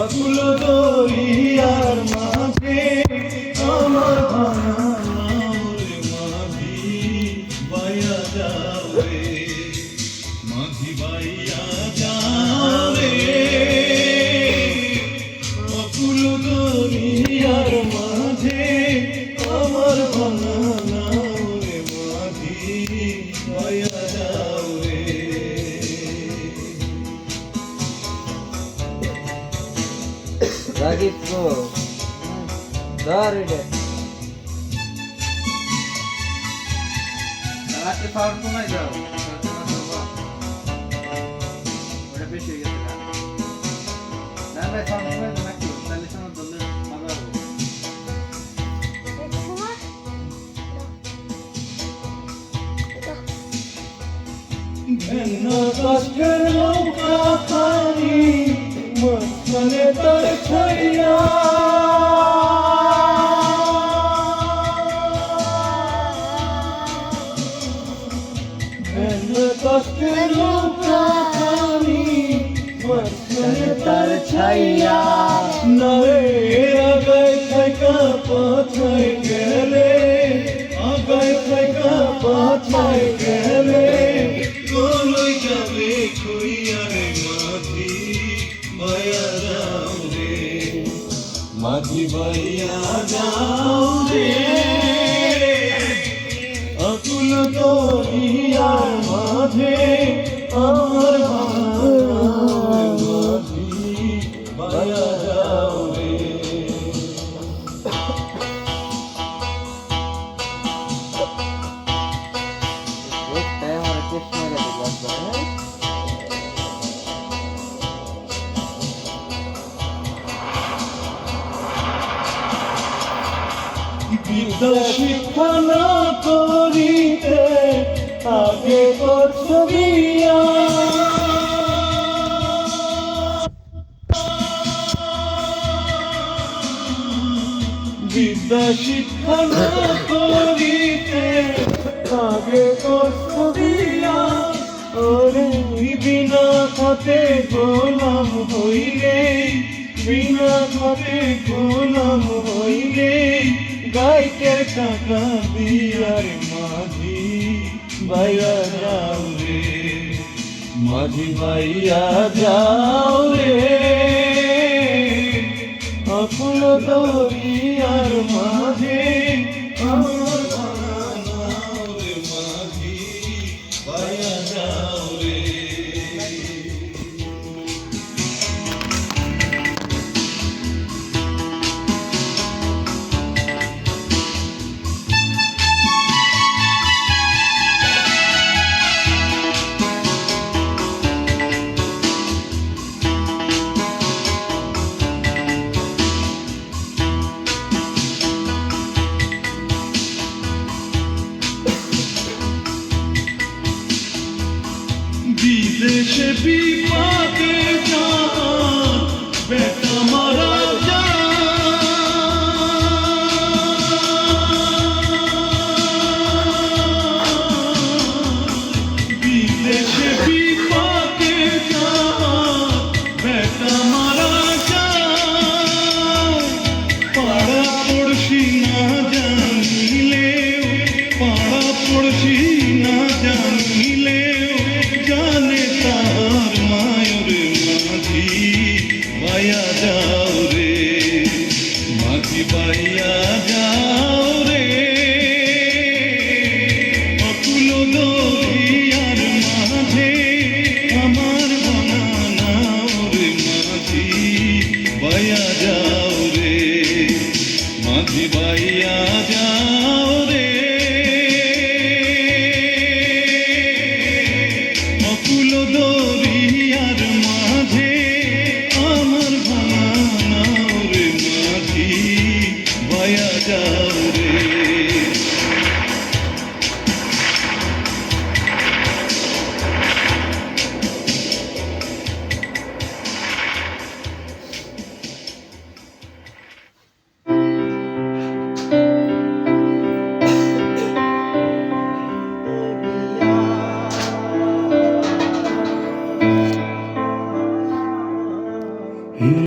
আকুল দরিয়ার মাঝে আমার ভাঙারে মাঝি বাইয়া যাও রে, মাঝি বাইয়া যাও রে, আকুল দরিয়ার মাঝে আমার ভাঙারে মাঝি বাইয়া যাও রে। Zagisko, Daride. রাতে পাওয়ার কমাই দাও, ওটা বেশি হয়ে গেছে না ভাই, পাওয়ার কমাই দাও নাকি, তাহলে শোনার দলে ভালো হবে। কষ্টের নৌকা খানি মাঝখানে তার ছাইয়া, কষ্টের নৌকা খানি মাঝখানে তার ছাইয়া, নরে আগায় থাকা পাছায় গেলে, আগায় থাকা পাছায় গেলে কলই যাবে খুইয়ারে মাঝি বাইয়া যাও রে, মাঝি বাইয়া যাও রে, আকুল দরিয়ার মাঝে আমার মাঝি বাইয়া যাও রে। Time or Krishna Gadi. বিদ্যা শিক্ষা না করিতে আগে করছ বিয়া, বিদ্যা শিক্ষা না করিতে আগে করছ বিয়া, ওরে বিনা খাতে গোলাম হইলে, বিনা খাতে গোলাম হইলে গাইতের টাকা দিয়ার মাঝি বাইয়া যাও রে, মাঝি বাইয়া যাও রে, আকুল দরিয়ার মাঝে আমার ভাঙারে মাঝি বাইয়া যাও রে।